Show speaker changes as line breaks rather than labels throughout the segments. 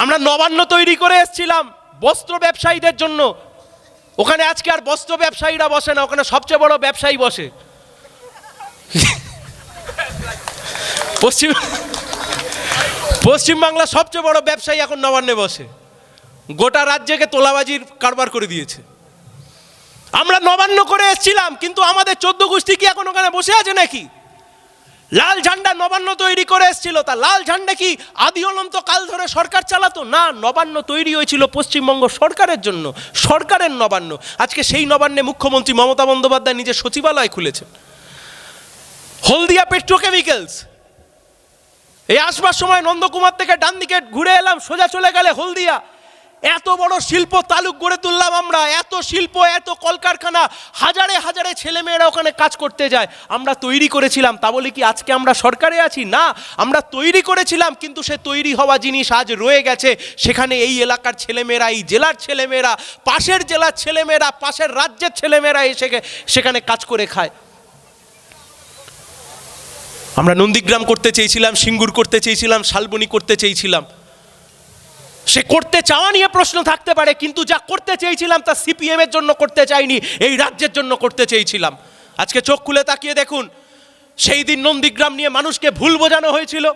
আমরা নবান্ন তৈরি করে এসেছিলাম বস্ত্র ব্যবসায়ীদের জন্য। ওখানে আজকে আর বস্ত্র ব্যবসায়ীরা বসে না, ওখানে সবচেয়ে বড় ব্যবসায়ী বসে। পশ্চিমবাংলার সবচেয়ে বড় ব্যবসায়ী এখন নবান্নে বসে, গোটা রাজ্যকে তোলাবাজির কারবার করে দিয়েছে। আমরা নবান্ন করে এসেছিলাম, কিন্তু আমাদের 14 গোষ্ঠী কি এখন ওখানে বসে আছে নাকি? লাল ঝান্ডা নবান্ন তৈরি করে এসেছিল, তা লাল ঝান্ডা কি আদি অনন্ত কাল ধরে সরকার চালাতো? না, নবান্ন তৈরি হয়েছিল পশ্চিমবঙ্গ সরকারের জন্য, সরকারের নবান্ন। আজকে সেই নবান্নে মুখ্যমন্ত্রী মমতা বন্দ্যোপাধ্যায় নিজের সচিবালয় খুলেছেন। হলদিয়া পেট্রোকেমিক্যালস, এই আসবার সময় নন্দকুমার থেকে ডান দিকে ঘুরে এলাম, সোজা চলে গেলে হলদিয়া। এত বড় শিল্প তালুক গড়ে তুললাম আমরা, এত শিল্প, এত কলকারখানা, হাজারে হাজারে ছেলেমেয়েরা ওখানে কাজ করতে যায়। আমরা তৈরি করেছিলাম, তা বলে কি আজকে আমরা সরকারে আছি? না, আমরা তৈরি করেছিলাম, কিন্তু সে তৈরি হওয়া জিনিস আজ রয়ে গেছে। সেখানে এই এলাকার ছেলেমেয়েরা, এই জেলার ছেলেমেয়েরা, পাশের জেলার ছেলেমেয়েরা, পাশের রাজ্যের ছেলেমেয়েরা এসে সেখানে কাজ করে খায়। আমরা নন্দীগ্রাম করতে চেয়েছিলাম, সিঙ্গুর করতে চেয়েছিলাম, শালবনী করতে চেয়েছিলাম। সে করতে চাওয়া নিয়ে প্রশ্ন থাকতে পারে, কিন্তু যা করতে চেয়েছিলাম তা সিপিএম এর জন্য করতে চাইনি, এই রাজ্যের জন্য করতে চেয়েছিলাম। আজকে চোখ খুলে তাকিয়ে দেখুন, সেই দিন নন্দীগ্রাম নিয়ে মানুষকে ভুল বোঝানো হয়েছিল।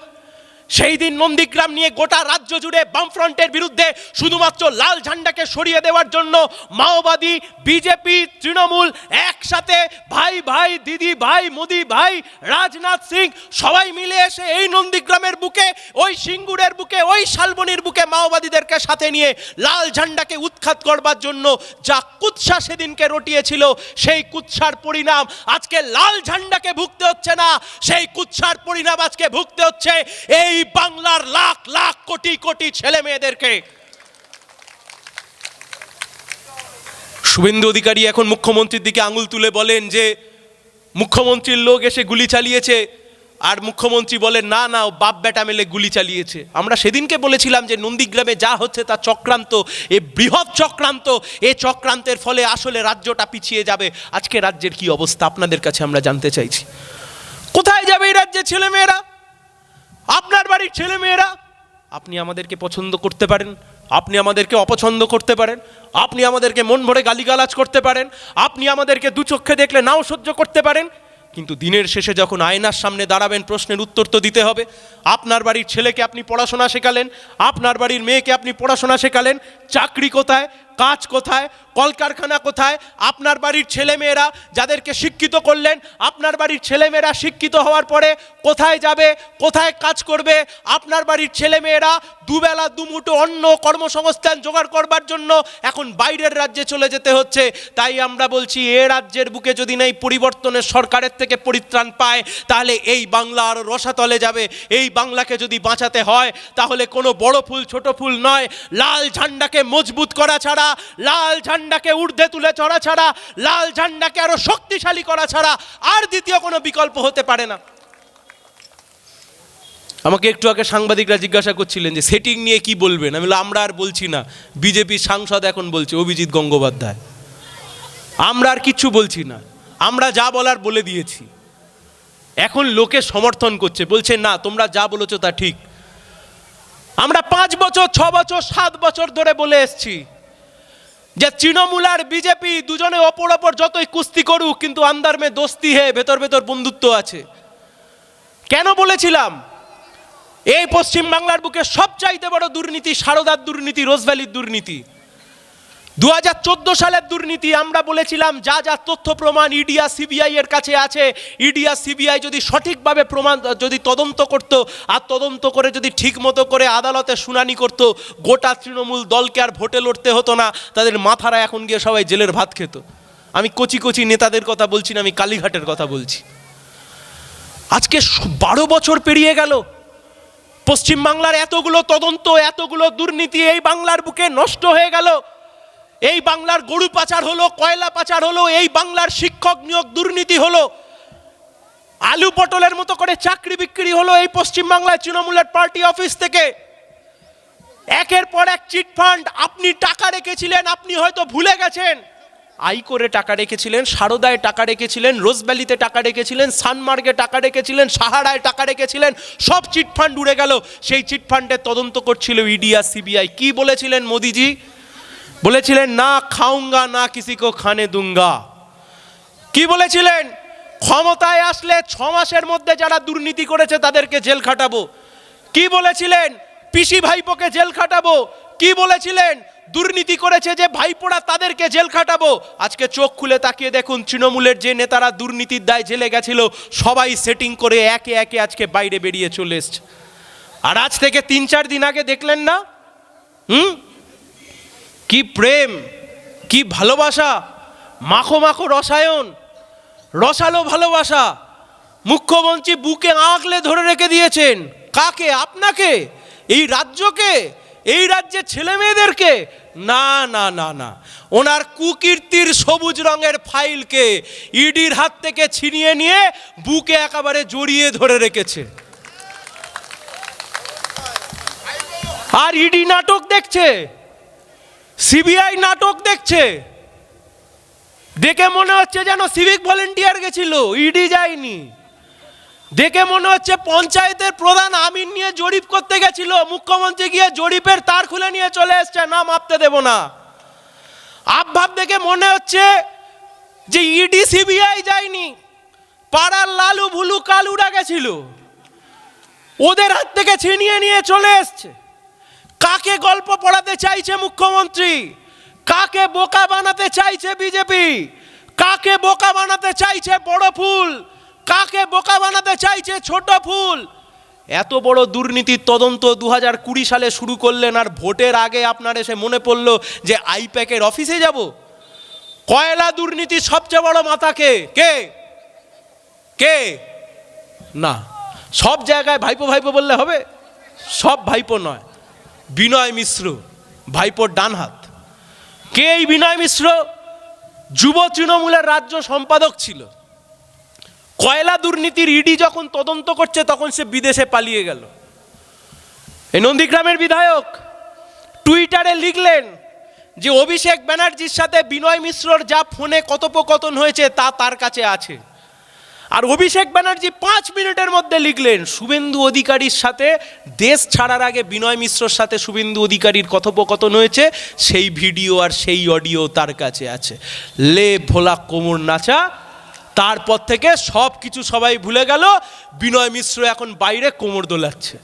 সেই দিন নন্দীগ্রাম নিয়ে গোটা রাজ্য জুড়ে বামফ্রন্টের বিরুদ্ধে শুধুমাত্র লাল ঝান্ডাকে সরিয়ে দেওয়ার জন্য মাওবাদী, বিজেপি, তৃণমূল একসাথে ভাই ভাই, দিদি ভাই, মোদি ভাই, রাজনাথ সিং সবাই মিলে এসে এই নন্দীগ্রামের বুকে, ওই সিঙ্গুরের বুকে, ওই শালবনীর বুকে মাওবাদীদেরকে সাথে নিয়ে লাল ঝান্ডাকে উৎখাত করবার জন্য যা কুৎসা সেদিনকে রটিয়েছিল, সেই কুৎসার পরিণাম আজকে লাল ঝান্ডাকে ভুগতে হচ্ছে না, সেই কুৎসার পরিণাম আজকে ভুগতে হচ্ছে এই বাংলার লাখ লাখ কোটি কোটি ছেলে মেয়েদেরকে। শুভেন্দু অধিকারী এখন মুখ্যমন্ত্রীর দিকে আঙুল তুলে বলেন যে মুখ্যমন্ত্রীর লোক এসে গুলি চালিয়েছে, আর মুখ্যমন্ত্রী বলেন না না, ও বাপ বেটা মিলে গুলি চালিয়েছে। আমরা সেদিনকে বলেছিলাম যে নন্দীগ্রামে যা হচ্ছে তা চক্রান্ত, এ বৃহৎ চক্রান্ত। এই চক্রান্তের ফলে আসলে রাজ্যটা পিছিয়ে যাবে। আজকে রাজ্যের কি অবস্থা আপনাদের কাছে আমরা জানতে চাইছি। কোথায় যাবে এই রাজ্যের ছেলেমেয়েরা? আপনার বাড়ির ছেলেমেয়েরা। আপনি আমাদেরকে পছন্দ করতে পারেন, আপনি আমাদেরকে অপছন্দ করতে পারেন, আপনি আমাদেরকে মন ভরে গালিগালাজ করতে পারেন, আপনি আমাদেরকে দু চোখে দেখলে নাও সহ্য করতে পারেন, কিন্তু দিনের শেষে যখন আয়নার সামনে দাঁড়াবেন প্রশ্নের উত্তর তো দিতে হবে। আপনার বাড়ির ছেলেকে আপনি পড়াশোনা শেখালেন, আপনার বাড়ির মেয়েকে আপনি পড়াশোনা শেখালেন, চাকরি কোথায়, কাজ কোথায়, কলকারখানা কোথায়? আপনার বাড়ির ছেলেমেয়েরা যাদেরকে শিক্ষিত করলেন, আপনার বাড়ির ছেলেমেয়েরা শিক্ষিত হওয়ার পরে কোথায় যাবে, কোথায় কাজ করবে? আপনার বাড়ির ছেলেমেয়েরা দুবেলা দুমুঠো অন্ন, কর্মসংস্থান জোগাড় করবার জন্য এখন বাইরের রাজ্যে চলে যেতে হচ্ছে। তাই আমরা বলছি, এ রাজ্যের বুকে যদি না এই পরিবর্তনের সরকারের থেকে পরিত্রাণ পায়, তাহলে এই বাংলা আরও রসাতলে যাবে। এই বাংলাকে যদি বাঁচাতে হয়, তাহলে কোনো বড় ফুল ছোট ফুল নয়, লাল ঝান্ডাকে মজবুত করা ছাড়া, লাল ঝান্ডাকে ঊর্ধ্বে তুলে চড়া ছাড়া, লাল ঝান্ডাকে আরো শক্তিশালী করা ছাড়া আর দ্বিতীয় কোনো বিকল্প হতে পারে না। আমাকে একটু আগে সাংবাদিকরা জিজ্ঞাসা করছিলেন যে সেটিং নিয়ে কি বলবেন। আমি বললাম, আমরা আর বলছি না, বিজেপির সাংসদ এখন বলছে, অভিজিৎ গঙ্গোপাধ্যায়। আমরা আর কিচ্ছু বলছি না, আমরা যা বলার বলে দিয়েছি। এখন লোকে সমর্থন করছে, বলছে না তোমরা যা বলেছো তা ঠিক। আমরা 5 বছর, 6 বছর, 7 বছর ধরে বলে এসছি যে তৃণমূল আর বিজেপি দুজনে অপর অপর যতই কুস্তি করুক, কিন্তু আন্দার মে দোস্তি হে, ভেতর ভেতর বন্ধুত্ব আছে। কেন বলেছিলাম? এই পশ্চিম বাংলার বুকে সবচাইতে বড় দুর্নীতি সারদার দুর্নীতি, রোজভ্যালির দুর্নীতি, 2014 সালের দুর্নীতি। আমরা বলেছিলাম যা যা তথ্য প্রমাণ ইডি আর সিবিআই এর কাছে আছে, ইডি আর সিবিআই যদি সঠিকভাবে প্রমাণ যদি তদন্ত করত, আর তদন্ত করে যদি ঠিক মতো করে আদালতে শুনানি করত, গোটা তৃণমূল দলকে আর ভোটে লড়তে হতো না। তাদের মাথারা এখন গিয়ে সবাই জেলের ভাত খেত। আমি কচি কচি নেতাদের কথা বলছি না, আমি কালীঘাটের কথা বলছি। আজকে 12 বছর পেরিয়ে গেল, পশ্চিমবাংলার এতগুলো তদন্ত, এতগুলো দুর্নীতি এই বাংলার বুকে নষ্ট হয়ে গেল। এই বাংলার গরু পাচার হলো, কয়লা পাচার হলো, এই বাংলার শিক্ষক নিয়োগ দুর্নীতি হলো, আলু পটলের মতো করে চাকরি বিক্রি হলো এই পশ্চিমবাংলায় তৃণমূলের পার্টি অফিস থেকে। একের পর এক চিট ফান্ড। আপনি টাকা রেখেছিলেন, আপনি হয়তো ভুলে গেছেন, আইকোরে টাকা রেখেছিলেন, সারদায় টাকা রেখেছিলেন, রোজভ্যালিতে টাকা রেখেছিলেন, সানমার্গে টাকা রেখেছিলেন, সাহারায় টাকা রেখেছিলেন, সব চিটফান্ড উড়ে গেল। সেই চিটফান্ডের তদন্ত করছিল ইডি আর সিবিআই। কি বলেছিলেন মোদিজি? বলেছিলেন না খাউঙ্গা না কিসি কো খানে দুঙ্গা। কি বলেছিলেন? ক্ষমতায় আসলে 6 মাসের মধ্যে যারা দুর্নীতি করেছে তাদেরকে জেল খাটাবো। কি বলেছিলেন? পিসি ভাইপোকে জেল খাটাবো। কি বলেছিলেন? দুর্নীতি করেছে যে ভাইপোরা তাদেরকে জেল খাটাবো। আজকে চোখ খুলে তাকিয়ে দেখুন, তৃণমূলের যে নেতারা দুর্নীতির দায়ে জেলে গেছিল সবাই সেটিং করে একে একে আজকে বাইরে বেরিয়ে চলে এসছে। আর আজ থেকে 3-4 দিন আগে দেখলেন না কি প্রেম, কি ভালোবাসা, মাখো মাখো রসায়ন, রসালো ভালোবাসা। মুখ্যমন্ত্রী বুকে আঁকলে ধরে রেখে দিয়েছেন। কাকে? আপনাকে, এই রাজ্যকে, এই রাজ্যের ছেলে মেয়েদেরকে? না না না না, ওনার কুকীর্তির সবুজ রঙের ফাইলকে ইডির হাত থেকে ছিনিয়ে নিয়ে বুকে একেবারে জড়িয়ে ধরে রেখেছে। আর ইডি নাটক দেখছে, সিবিআই নাটক দেখছে। দেখে মনে হচ্ছে যেন সিভিক ভলেন্টিয়ার গেছিল, ইডি যায়নি। দেখে মনে হচ্ছে পঞ্চায়েতের প্রধান আমিন নিয়ে জরিপ করতে গেছিল, মুখ্যমন্ত্রী গিয়ে জরিপের তার খুলে নিয়ে চলে এসছে, না মাপতে দেব না। আবভাব দেখে মনে হচ্ছে যে ইডি সিবিআই যায়নি, পাড়ার লালু ভুলু কালুরা গেছিল, ওদের হাত থেকে ছিনিয়ে নিয়ে চলে এসছে। কাকে গল্প পড়াতে চাইছে মুখ্যমন্ত্রী? কাকে বোকা বানাতে চাইছে বিজেপি? কাকে বোকা বানাতে চাইছে বড় ফুল? কাকে বোকা বানাতে চাইছে ছোট ফুল? এত বড় দুর্নীতির তদন্ত 2020 সালে শুরু করলেন, আর ভোটের আগে আপনার এসে মনে পড়লো যে আইপ্যাকের অফিসে যাব। কয়লা দুর্নীতির সবচেয়ে বড় মাথা কে? কে কে? না, সব জায়গায় ভাইপো ভাইপো বললে হবে? সব ভাইপো নয়। বিনয় মিশ্র ভাইপোর ডান হাত। কে এই বিনয় মিশ্র? যুব তৃণমূলের রাজ্য সম্পাদক ছিল। কয়লা দুর্নীতির ইডি যখন তদন্ত করছে তখন সে বিদেশে পালিয়ে গেল। এই নন্দীগ্রামের বিধায়ক টুইটারে লিখলেন যে অভিষেক ব্যানার্জির সাথে বিনয় মিশ্রর যা ফোনে কথোপকথন হয়েছে তা তার কাছে আছে। আর অভিষেক ব্যানার্জি 5 মিনিটের মধ্যে লিখলেন শুভেন্দু অধিকারীর সাথে দেশ ছাড়ার আগে বিনয় মিশ্রর সাথে শুভেন্দু অধিকারীর কথোপকথন হয়েছে, সেই ভিডিও আর সেই অডিও তার কাছে আছে। লে ভোলা কোমর নাচা। তারপর থেকে সব কিছু সবাই ভুলে গেল, বিনয় মিশ্র এখন বাইরে কোমর দোলাচ্ছে।